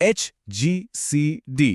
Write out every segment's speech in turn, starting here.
HGCD।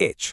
H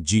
G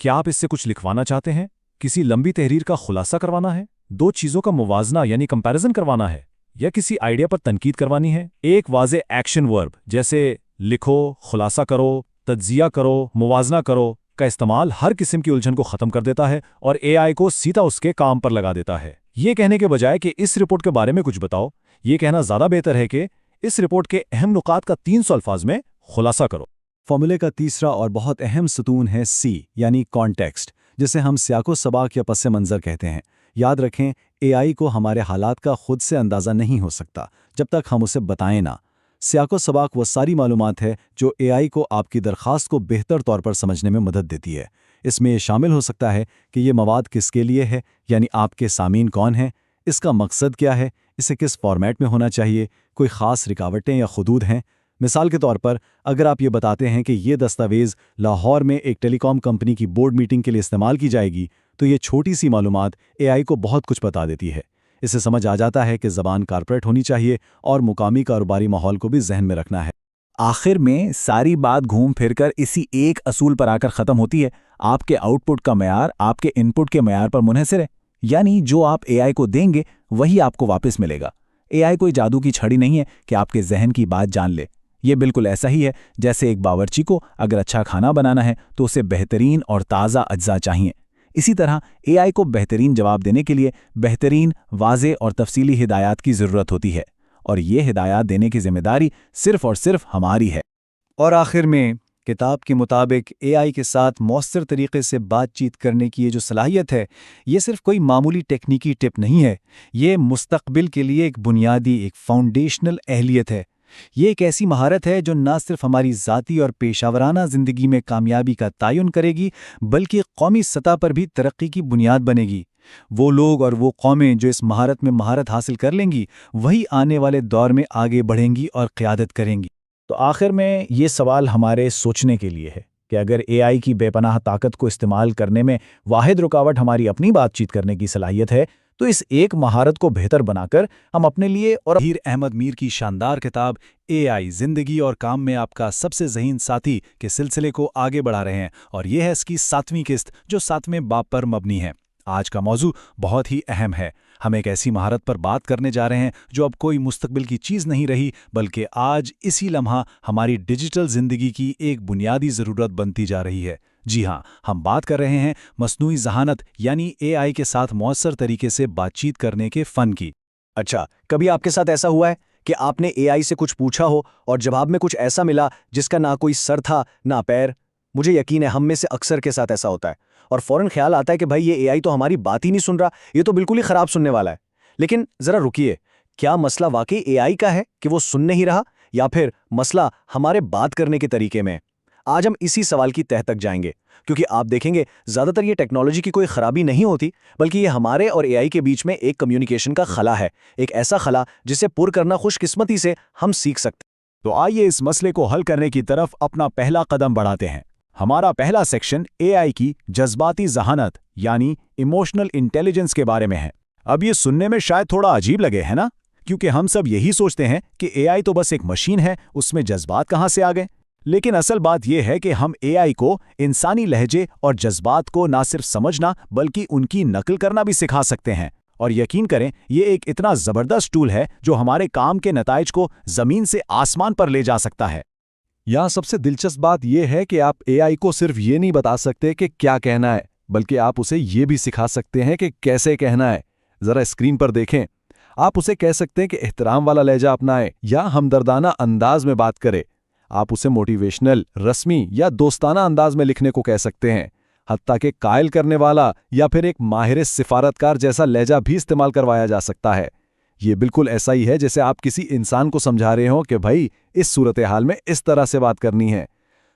کیا آپ اس سے کچھ لکھوانا چاہتے ہیں؟ کسی لمبی تحریر کا خلاصہ کروانا ہے؟ دو چیزوں کا موازنہ یعنی کمپیریزن کروانا ہے؟ یا کسی آئیڈیا پر تنقید کروانی ہے؟ ایک واضح ایکشن ورب جیسے لکھو، خلاصہ کرو، تجزیہ کرو، موازنہ کرو کا استعمال ہر قسم کی الجھن کو ختم کر دیتا ہے اور اے آئی کو سیدھا اس کے کام پر لگا دیتا ہے۔ یہ کہنے کے بجائے کہ اس رپورٹ کے بارے میں کچھ بتاؤ، یہ کہنا زیادہ بہتر ہے کہ اس رپورٹ کے اہم نکات کا 300 الفاظ میں خلاصہ کرو۔ فارمولے کا تیسرا اور بہت اہم ستون ہے سی یعنی کانٹیکسٹ، جسے ہم سیاق و سباق یا پس منظر کہتے ہیں۔ یاد رکھیں، اے آئی کو ہمارے حالات کا خود سے اندازہ نہیں ہو سکتا جب تک ہم اسے بتائیں نہ۔ سیاق و سباق وہ ساری معلومات ہے جو اے آئی کو آپ کی درخواست کو بہتر طور پر سمجھنے میں مدد دیتی ہے۔ اس میں یہ شامل ہو سکتا ہے کہ یہ مواد کس کے لیے ہے، یعنی آپ کے سامعین کون ہیں، اس کا مقصد کیا ہے، اسے کس فارمیٹ میں ہونا چاہیے، کوئی خاص رکاوٹیں یا حدود ہیں۔ مثال کے طور پر، اگر آپ یہ بتاتے ہیں کہ یہ دستاویز لاہور میں ایک ٹیلی کام کمپنی کی بورڈ میٹنگ کے لیے استعمال کی جائے گی، تو یہ چھوٹی سی معلومات اے آئی کو بہت کچھ بتا دیتی ہے۔ اسے سمجھ آ جاتا ہے کہ زبان کارپوریٹ ہونی چاہیے اور مقامی کاروباری ماحول کو بھی ذہن میں رکھنا ہے۔ آخر میں ساری بات گھوم پھر کر اسی ایک اصول پر آ کر ختم ہوتی ہے: آپ کے آؤٹ پٹ کا معیار آپ کے ان پٹ کے معیار پر منحصر ہے، یعنی جو آپ اے آئی کو دیں گے وہی آپ کو واپس ملے گا۔ اے آئی کوئی جادو کی چھڑی نہیں ہے کہ آپ کے ذہن کی بات جان لے۔ یہ بالکل ایسا ہی ہے جیسے ایک باورچی کو اگر اچھا کھانا بنانا ہے تو اسے بہترین اور تازہ اجزاء چاہیے۔ اسی طرح اے آئی کو بہترین جواب دینے کے لیے بہترین، واضح اور تفصیلی ہدایات کی ضرورت ہوتی ہے، اور یہ ہدایات دینے کی ذمہ داری صرف اور صرف ہماری ہے۔ اور آخر میں، کتاب کے مطابق اے آئی کے ساتھ مؤثر طریقے سے بات چیت کرنے کی یہ جو صلاحیت ہے، یہ صرف کوئی معمولی ٹیکنیکی ٹپ نہیں ہے، یہ مستقبل کے لیے ایک بنیادی، ایک فاؤنڈیشنل اہلیت ہے۔ یہ ایک ایسی مہارت ہے جو نہ صرف ہماری ذاتی اور پیشہ ورانہ زندگی میں کامیابی کا تعین کرے گی، بلکہ قومی سطح پر بھی ترقی کی بنیاد بنے گی۔ وہ لوگ اور وہ قومیں جو اس مہارت میں مہارت حاصل کر لیں گی، وہی آنے والے دور میں آگے بڑھیں گی اور قیادت کریں گی۔ تو آخر میں یہ سوال ہمارے سوچنے کے لیے ہے کہ اگر اے آئی کی بے پناہ طاقت کو استعمال کرنے میں واحد رکاوٹ ہماری اپنی بات چیت کرنے کی صلاحیت ہے، تو اس ایک مہارت کو بہتر بنا کر ہم اپنے لیے اور ہیر احمد میر کی شاندار کتاب اے آئی زندگی اور کام میں آپ کا سب سے ذہین ساتھی کے سلسلے کو آگے بڑھا رہے ہیں، اور یہ ہے اس کی 7ویں قسط جو 7ویں باب پر مبنی ہے۔ آج کا موضوع بہت ہی اہم ہے۔ ہم ایک ایسی مہارت پر بات کرنے جا رہے ہیں جو اب کوئی مستقبل کی چیز نہیں رہی، بلکہ آج اسی لمحہ ہماری ڈیجیٹل زندگی کی ایک بنیادی ضرورت بنتی جا رہی ہے۔ جی ہاں، ہم بات کر رہے ہیں مصنوعی ذہانت یعنی اے آئی کے ساتھ مؤثر طریقے سے بات چیت کرنے کے فن کی۔ اچھا، کبھی آپ کے ساتھ ایسا ہوا ہے کہ آپ نے اے آئی سے کچھ پوچھا ہو اور جواب میں کچھ ایسا ملا جس کا نہ کوئی سر تھا نہ پیر؟ مجھے یقین ہے ہم میں سے اکثر کے ساتھ ایسا ہوتا ہے، اور فوراً خیال آتا ہے کہ بھائی یہ اے آئی تو ہماری بات ہی نہیں سن رہا، یہ تو بالکل ہی خراب سننے والا ہے۔ لیکن ذرا رکیے، کیا مسئلہ واقعی اے آئی کا ہے کہ وہ سن نہیں رہا، یا پھر مسئلہ ہمارے بات کرنے کے طریقے میں؟ آج ہم اسی سوال کی تہ تک جائیں گے، کیونکہ آپ دیکھیں گے زیادہ تر یہ ٹیکنالوجی کی کوئی خرابی نہیں ہوتی، بلکہ یہ ہمارے اور اے آئی کے بیچ میں ایک کمیونیکیشن کا خلا ہے، ایک ایسا خلا جسے پر کرنا خوش قسمتی سے ہم سیکھ سکتے ہیں۔ تو آئیے اس مسئلے کو حل کرنے کی طرف اپنا پہلا قدم بڑھاتے ہیں۔ ہمارا پہلا سیکشن اے آئی کی جذباتی ذہانت یعنی ایموشنل انٹیلیجنس کے بارے میں ہے۔ اب یہ سننے میں شاید تھوڑا عجیب لگے، ہے نا؟ کیونکہ ہم سب یہی سوچتے ہیں کہ اے آئی تو بس ایک مشین ہے، اس میں جذبات کہاں سے آ گئے؟ لیکن اصل بات یہ ہے کہ ہم اے آئی کو انسانی لہجے اور جذبات کو نہ صرف سمجھنا بلکہ ان کی نقل کرنا بھی سکھا سکتے ہیں۔ اور یقین کریں، یہ ایک اتنا زبردست ٹول ہے جو ہمارے کام کے نتائج کو زمین سے آسمان پر لے جا سکتا ہے۔ یہاں سب سے دلچسپ بات یہ ہے کہ آپ اے آئی کو صرف یہ نہیں بتا سکتے کہ کیا کہنا ہے، بلکہ آپ اسے یہ بھی سکھا سکتے ہیں کہ کیسے کہنا ہے۔ ذرا اسکرین پر دیکھیں، آپ اسے کہہ سکتے ہیں کہ احترام والا لہجہ اپنائے یا ہمدردانہ انداز میں بات کرے۔ آپ اسے موٹیویشنل، رسمی یا دوستانہ انداز میں لکھنے کو کہہ سکتے ہیں، حتیٰ کہ قائل کرنے والا یا پھر ایک ماہر سفارتکار جیسا لہجہ بھی استعمال کروایا جا سکتا ہے۔ یہ بالکل ایسا ہی ہے جیسے آپ کسی انسان کو سمجھا رہے ہوں کہ بھائی اس صورتحال میں اس طرح سے بات کرنی ہے۔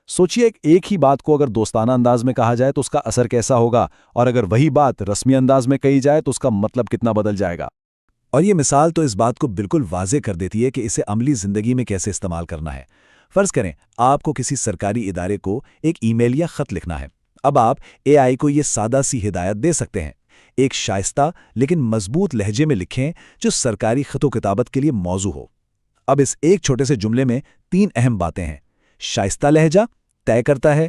سوچئے ایک ہی بات کو اگر دوستانہ انداز میں کہا جائے تو اس کا اثر کیسا ہوگا، اور اگر وہی بات رسمی انداز میں کہی جائے تو اس کا مطلب کتنا بدل جائے گا۔ اور یہ مثال تو اس بات کو بالکل واضح کر دیتی ہے کہ اسے عملی زندگی میں کیسے استعمال کرنا ہے۔ فرض کریں آپ کو کسی سرکاری ادارے کو ایک ای میل یا خط لکھنا ہے۔ اب آپ اے آئی کو یہ سادہ سی ہدایت دے سکتے ہیں: ایک شائستہ لیکن مضبوط لہجے میں لکھیں جو سرکاری خط و کتابت کے لیے موزوں ہو۔ اب اس ایک چھوٹے سے جملے میں 3 اہم باتیں ہیں۔ شائستہ لہجہ طے کرتا ہے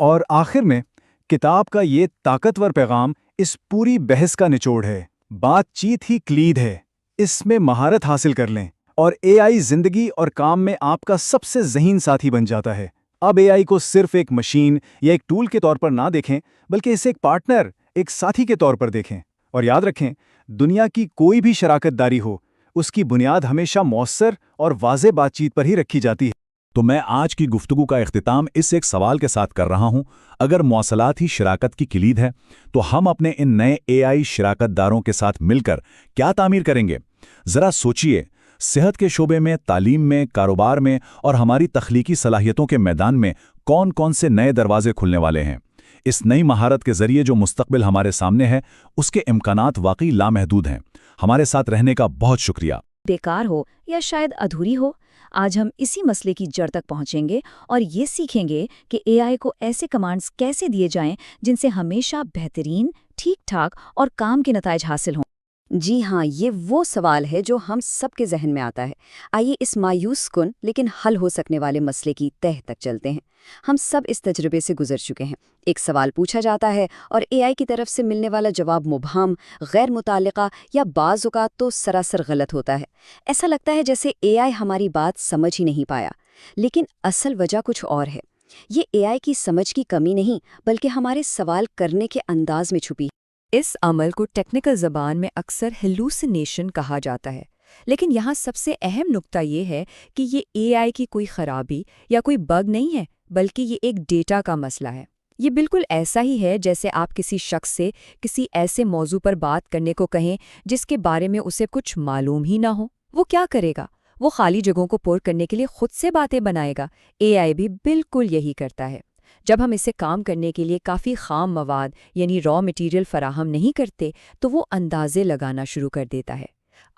اور آخر میں کتاب کا یہ طاقتور پیغام اس پوری بحث کا نچوڑ ہے۔ بات چیت ہی کلید ہے، اس میں مہارت حاصل کر لیں اور اے آئی زندگی اور کام میں آپ کا سب سے ذہین ساتھی بن جاتا ہے۔ اب اے آئی کو صرف ایک مشین یا ایک ٹول کے طور پر نہ دیکھیں، بلکہ اسے ایک پارٹنر، ایک ساتھی کے طور پر دیکھیں۔ اور یاد رکھیں، دنیا کی کوئی بھی شراکت داری ہو، اس کی بنیاد ہمیشہ مؤثر اور واضح بات چیت پر ہی رکھی جاتی ہے۔ تو میں آج کی گفتگو کا اختتام اس ایک سوال کے ساتھ کر رہا ہوں، اگر مواصلات ہی شراکت کی کلید ہے تو ہم اپنے ان نئے اے آئی شراکت داروں کے ساتھ مل کر کیا تعمیر کریں گے؟ ذرا سوچئے، صحت کے شعبے میں، تعلیم میں، کاروبار میں اور ہماری تخلیقی صلاحیتوں کے میدان میں کون کون سے نئے دروازے کھلنے والے ہیں؟ اس نئی مہارت کے ذریعے جو مستقبل ہمارے سامنے ہے، اس کے امکانات واقعی لامحدود ہیں۔ ہمارے ساتھ رہنے کا بہت شکریہ۔ بیکار ہو یا شاید ادھوری ہو، آج ہم اسی مسئلے کی جڑ تک پہنچیں گے اور یہ سیکھیں گے کہ اے آئی کو ایسے کمانڈز کیسے دیے جائیں جن سے ہمیشہ بہترین، ٹھیک ٹھاک اور کام کے نتائج حاصل ہوں۔ جی ہاں، یہ وہ سوال ہے جو ہم سب کے ذہن میں آتا ہے۔ آئیے اس مایوس کن لیکن حل ہو سکنے والے مسئلے کی تہ تک چلتے ہیں۔ ہم سب اس تجربے سے گزر چکے ہیں۔ ایک سوال پوچھا جاتا ہے اور اے آئی کی طرف سے ملنے والا جواب مبہم، غیر متعلقہ یا بعض اوقات تو سراسر غلط ہوتا ہے۔ ایسا لگتا ہے جیسے اے آئی ہماری بات سمجھ ہی نہیں پایا، لیکن اصل وجہ کچھ اور ہے۔ یہ اے آئی کی سمجھ کی کمی نہیں، بلکہ ہمارے سوال کرنے کے انداز میں چھپی ہے۔ اس عمل کو ٹیکنیکل زبان میں اکثر ہیلوسینیشن کہا جاتا ہے، لیکن یہاں سب سے اہم نکتہ یہ ہے کہ یہ اے آئی کی کوئی خرابی یا کوئی بگ نہیں ہے، بلکہ یہ ایک ڈیٹا کا مسئلہ ہے۔ یہ بالکل ایسا ہی ہے جیسے آپ کسی شخص سے کسی ایسے موضوع پر بات کرنے کو کہیں جس کے بارے میں اسے کچھ معلوم ہی نہ ہو۔ وہ کیا کرے گا؟ وہ خالی جگہوں کو پر کرنے کے لیے خود سے باتیں بنائے گا۔ اے آئی بھی بالکل یہی کرتا ہے۔ جب ہم اسے کام کرنے کے لیے کافی خام مواد یعنی را مٹیریل فراہم نہیں کرتے تو وہ اندازے لگانا شروع کر دیتا ہے۔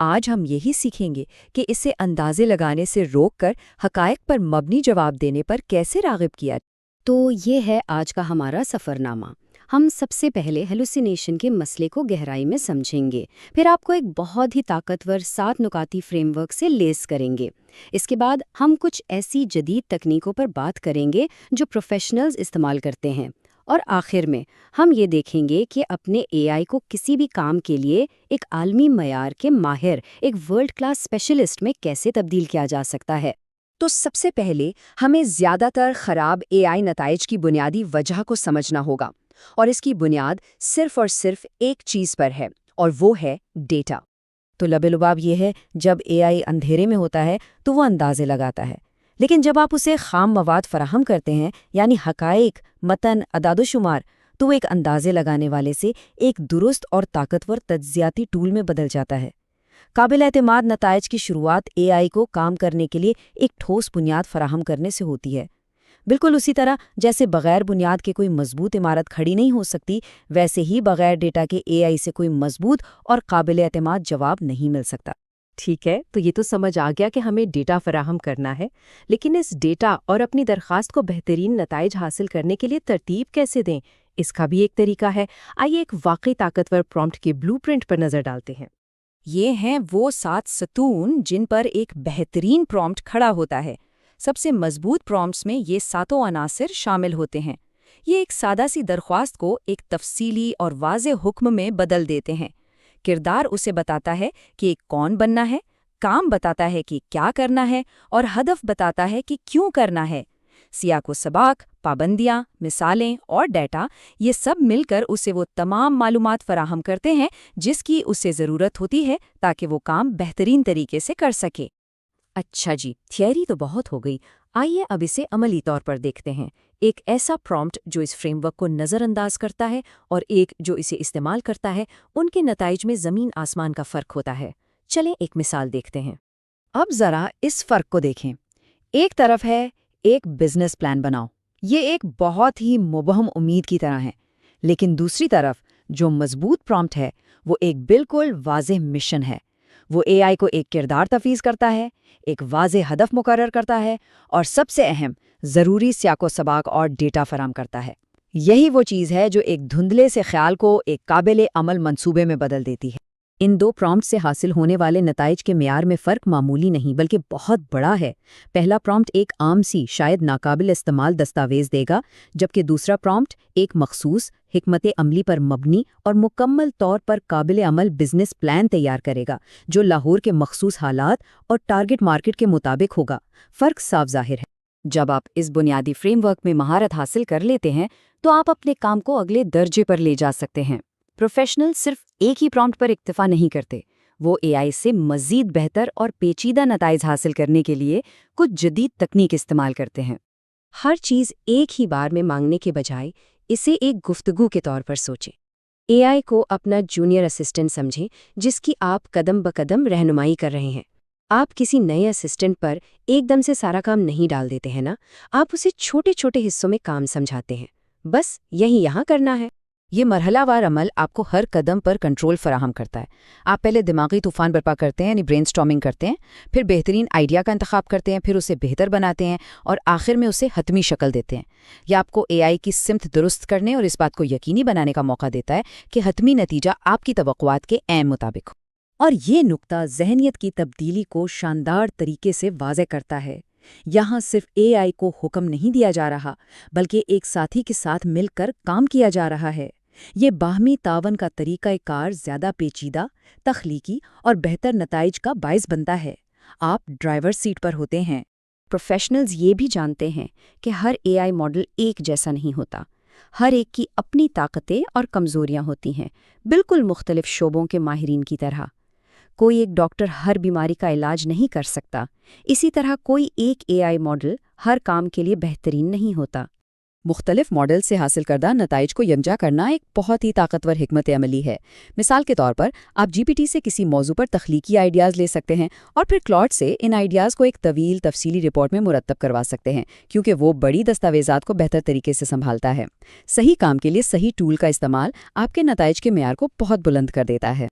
آج ہم یہی سیکھیں گے کہ اسے اندازے لگانے سے روک کر حقائق پر مبنی جواب دینے پر کیسے راغب کیا۔ تو یہ ہے آج کا ہمارا سفر نامہ۔ ہم سب سے پہلے ہیلوسینیشن کے مسئلے کو گہرائی میں سمجھیں گے، پھر آپ کو ایک بہت ہی طاقتور 7 نکاتی فریم ورک سے لیس کریں گے۔ اس کے بعد ہم کچھ ایسی جدید تکنیکوں پر بات کریں گے جو پروفیشنلز استعمال کرتے ہیں، اور آخر میں ہم یہ دیکھیں گے کہ اپنے اے آئی کو کسی بھی کام کے لیے ایک عالمی معیار کے ماہر، ایک ورلڈ کلاس اسپیشلسٹ میں کیسے تبدیل کیا جا سکتا ہے۔ تو سب سے پہلے ہمیں زیادہ تر خراب اے آئی نتائج کی بنیادی وجہ کو سمجھنا ہوگا، اور اس کی بنیاد صرف اور صرف ایک چیز پر ہے، اور وہ ہے ڈیٹا۔ تو لب لباب یہ ہے، جب اے آئی اندھیرے میں ہوتا ہے تو وہ اندازے لگاتا ہے، لیکن جب آپ اسے خام مواد فراہم کرتے ہیں یعنی حقائق، متن، اعداد و شمار، تو وہ ایک اندازے لگانے والے سے ایک درست اور طاقتور تجزیاتی ٹول میں بدل جاتا ہے۔ قابل اعتماد نتائج کی شروعات اے آئی کو کام کرنے کے لیے ایک ٹھوس بنیاد فراہم کرنے سے ہوتی ہے۔ بالکل اسی طرح جیسے بغیر بنیاد کے کوئی مضبوط عمارت کھڑی نہیں ہو سکتی، ویسے ہی بغیر ڈیٹا کے اے آئی سے کوئی مضبوط اور قابل اعتماد جواب نہیں مل سکتا۔ ٹھیک ہے، تو یہ تو سمجھ آ گیا کہ ہمیں ڈیٹا فراہم کرنا ہے، لیکن اس ڈیٹا اور اپنی درخواست کو بہترین نتائج حاصل کرنے کے لیے ترتیب کیسے دیں، اس کا بھی ایک طریقہ ہے۔ آئیے ایک واقعی طاقتور پرومپٹ کے بلو پرنٹ پر نظر ڈالتے ہیں۔ یہ ہیں وہ 7 ستون جن پر ایک بہترین پرومپٹ کھڑا ہوتا ہے۔ سب سے مضبوط پرومپٹس میں یہ 7 عناصر شامل ہوتے ہیں۔ یہ ایک سادہ سی درخواست کو ایک تفصیلی اور واضح حکم میں بدل دیتے ہیں۔ کردار اسے بتاتا ہے کہ کون بننا ہے، کام بتاتا ہے کہ کیا کرنا ہے، اور ہدف بتاتا ہے کہ کیوں کرنا ہے۔ سیاق و سباق، پابندیاں، مثالیں اور ڈیٹا، یہ سب مل کر اسے وہ تمام معلومات فراہم کرتے ہیں جس کی اسے ضرورت ہوتی ہے تاکہ وہ کام بہترین طریقے سے کر سکے۔ اچھا جی، تھیوری تو بہت ہو گئی، آئیے اب اسے عملی طور پر دیکھتے ہیں۔ ایک ایسا پرومپٹ جو اس فریم ورک کو نظر انداز کرتا ہے اور ایک جو اسے استعمال کرتا ہے، ان کے نتائج میں زمین آسمان کا فرق ہوتا ہے۔ چلیں ایک مثال دیکھتے ہیں۔ اب ذرا اس فرق کو دیکھیں۔ ایک طرف ہے ایک بزنس پلان بناؤ، یہ ایک بہت ہی مبہم امید کی طرح ہے، لیکن دوسری طرف جو مضبوط پرومپٹ ہے وہ ایک بالکل واضح مشن ہے۔ وہ اے آئی کو ایک کردار تفویض کرتا ہے، ایک واضح ہدف مقرر کرتا ہے، اور سب سے اہم ضروری سیاق و سباق اور ڈیٹا فراہم کرتا ہے۔ یہی وہ چیز ہے جو ایک دھندلے سے خیال کو ایک قابل عمل منصوبے میں بدل دیتی ہے۔ ان دو پرامپٹ سے حاصل ہونے والے نتائج کے معیار میں فرق معمولی نہیں بلکہ بہت بڑا ہے۔ پہلا پرامپٹ ایک عام سی شاید ناقابل استعمال دستاویز دے گا، جبکہ دوسرا پرامپٹ ایک مخصوص حکمت عملی پر مبنی اور مکمل طور پر قابل عمل بزنس پلان تیار کرے گا جو لاہور کے مخصوص حالات اور ٹارگٹ مارکیٹ کے مطابق ہوگا۔ فرق صاف ظاہر ہے۔ جب آپ اس بنیادی فریم ورک میں مہارت حاصل کر لیتے ہیں تو آپ اپنے کام کو اگلے درجے پر لے جا سکتے ہیں۔ پروفیشنل صرف ایک ہی پرامپٹ پر اکتفا نہیں کرتے، وہ اے آئی سے مزید بہتر اور پیچیدہ نتائج حاصل کرنے کے لیے کچھ جدید تکنیک استعمال کرتے ہیں۔ ہر چیز ایک ہی بار میں مانگنے کے بجائے اسے ایک گفتگو کے طور پر سوچیں۔ اے آئی کو اپنا جونیئر اسسٹنٹ سمجھیں جس کی آپ قدم بقدم رہنمائی کر رہے ہیں۔ آپ کسی نئے اسسٹنٹ پر ایک دم سے سارا کام نہیں ڈال دیتے ہیں نا، آپ اسے چھوٹے چھوٹے حصوں میں کام سمجھاتے ہیں، بس یہی یہاں کرنا ہے۔ یہ مرحلہ وار عمل آپ کو ہر قدم پر کنٹرول فراہم کرتا ہے۔ آپ پہلے دماغی طوفان برپا کرتے ہیں، یعنی برین سٹارمنگ کرتے ہیں، پھر بہترین آئیڈیا کا انتخاب کرتے ہیں، پھر اسے بہتر بناتے ہیں اور آخر میں اسے حتمی شکل دیتے ہیں۔ یہ آپ کو اے آئی کی سمت درست کرنے اور اس بات کو یقینی بنانے کا موقع دیتا ہے کہ حتمی نتیجہ آپ کی توقعات کے عین مطابق ہو۔ اور یہ نقطہ ذہنیت کی تبدیلی کو شاندار طریقے سے واضح کرتا ہے۔ یہاں صرف اے آئی کو حکم نہیں دیا جا رہا بلکہ ایک ساتھی کے ساتھ مل کر کام کیا جا رہا ہے۔ یہ باہمی تعاون کا طریقہ کار زیادہ پیچیدہ، تخلیقی اور بہتر نتائج کا باعث بنتا ہے۔ آپ ڈرائیور سیٹ پر ہوتے ہیں۔ پروفیشنلز یہ بھی جانتے ہیں کہ ہر اے آئی ماڈل ایک جیسا نہیں ہوتا۔ ہر ایک کی اپنی طاقتیں اور کمزوریاں ہوتی ہیں، بالکل مختلف شعبوں کے ماہرین کی طرح۔ کوئی ایک ڈاکٹر ہر بیماری کا علاج نہیں کر سکتا، اسی طرح کوئی ایک اے آئی ماڈل ہر کام کے لیے بہترین نہیں ہوتا۔ مختلف ماڈل سے حاصل کردہ نتائج کو یکجا کرنا ایک بہت ہی طاقتور حکمت عملی ہے۔ مثال کے طور پر آپ جی پی ٹی سے کسی موضوع پر تخلیقی آئیڈیاز لے سکتے ہیں اور پھر کلاڈ سے ان آئیڈیاز کو ایک طویل تفصیلی رپورٹ میں مرتب کروا سکتے ہیں، کیونکہ وہ بڑی دستاویزات کو بہتر طریقے سے سنبھالتا ہے۔ صحیح کام کے لیے صحیح ٹول کا استعمال آپ کے نتائج کے معیار کو بہت بلند کر دیتا ہے۔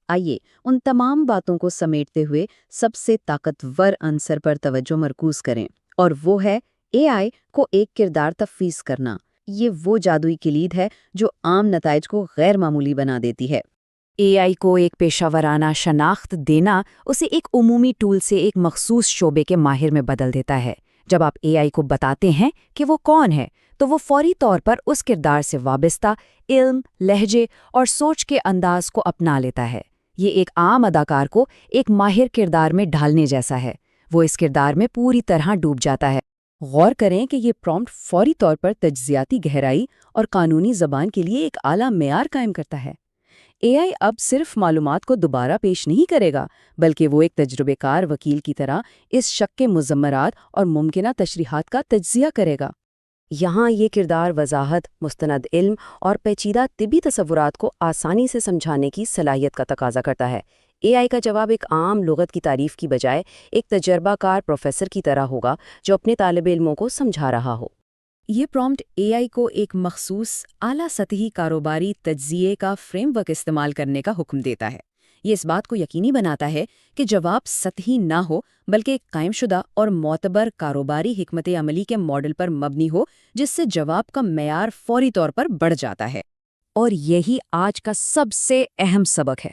آئیے ان تمام باتوں کو سمیٹتے ہوئے سب سے طاقتور عنصر پر توجہ مرکوز کریں، اور وہ ہے اے آئی کو ایک کردار تفویض کرنا۔ یہ وہ جادوئی کلید ہے جو عام نتائج کو غیر معمولی بنا دیتی ہے۔ اے آئی کو ایک پیشہ ورانہ شناخت دینا اسے ایک عمومی ٹول سے ایک مخصوص شعبے کے ماہر میں بدل دیتا ہے۔ جب آپ اے آئی کو بتاتے ہیں کہ وہ کون ہے تو وہ فوری طور پر اس کردار سے وابستہ علم، لہجے اور سوچ کے انداز کو اپنا لیتا ہے۔ یہ ایک عام اداکار کو ایک ماہر کردار میں ڈھالنے جیسا ہے۔ وہ اس کردار میں پوری طرح ڈوب جاتا ہے۔ غور کریں کہ یہ پرامپٹ فوری طور پر تجزیاتی گہرائی اور قانونی زبان کے لیے ایک اعلیٰ معیار قائم کرتا ہے۔ اے آئی اب صرف معلومات کو دوبارہ پیش نہیں کرے گا، بلکہ وہ ایک تجربے کار وکیل کی طرح اس شک کے مضمرات اور ممکنہ تشریحات کا تجزیہ کرے گا۔ یہاں یہ کردار وضاحت، مستند علم اور پیچیدہ طبی تصورات کو آسانی سے سمجھانے کی صلاحیت کا تقاضا کرتا ہے۔ اے آئی کا جواب ایک عام لغت کی تعریف کی بجائے ایک تجربہ کار پروفیسر کی طرح ہوگا جو اپنے طالب علموں کو سمجھا رہا ہو۔ یہ پرامپٹ اے آئی کو ایک مخصوص اعلیٰ سطحی کاروباری تجزیے کا فریم ورک استعمال کرنے کا حکم دیتا ہے۔ یہ اس بات کو یقینی بناتا ہے کہ جواب سطحی نہ ہو بلکہ ایک قائم شدہ اور معتبر کاروباری حکمت عملی کے ماڈل پر مبنی ہو، جس سے جواب کا معیار فوری طور پر بڑھ جاتا ہے۔ اور یہی آج کا سب سے اہم سبق ہے۔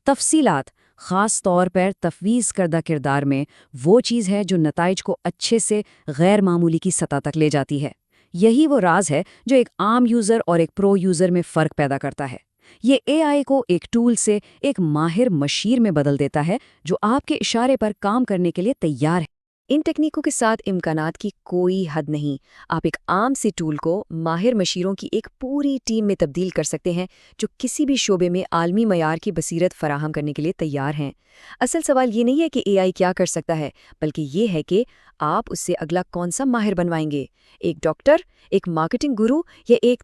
تفصیلات، خاص طور پر تفویض کردہ کردار میں، وہ چیز ہے جو نتائج کو اچھے سے غیر معمولی کی سطح تک لے جاتی ہے۔ یہی وہ راز ہے جو ایک عام یوزر اور ایک پرو یوزر میں فرق پیدا کرتا ہے۔ یہ اے آئی کو ایک ٹول سے ایک ماہر مشیر میں بدل دیتا ہے جو آپ کے اشارے پر کام کرنے کے لیے تیار ہے۔ ان تکنیکوں کے ساتھ امکانات کی کوئی حد نہیں۔ آپ ایک عام سی ٹول کو ماہر مشیروں کی ایک پوری ٹیم میں تبدیل کر سکتے ہیں جو کسی بھی شعبے میں عالمی معیار کی بصیرت فراہم کرنے کے لیے تیار ہیں۔ اصل سوال یہ نہیں ہے کہ اے آئی کیا کر سکتا ہے، بلکہ یہ ہے کہ آپ اس سے اگلا کون سا ماہر بنوائیں گے، ایک ڈاکٹر، ایک مارکیٹنگ گرو یا ایک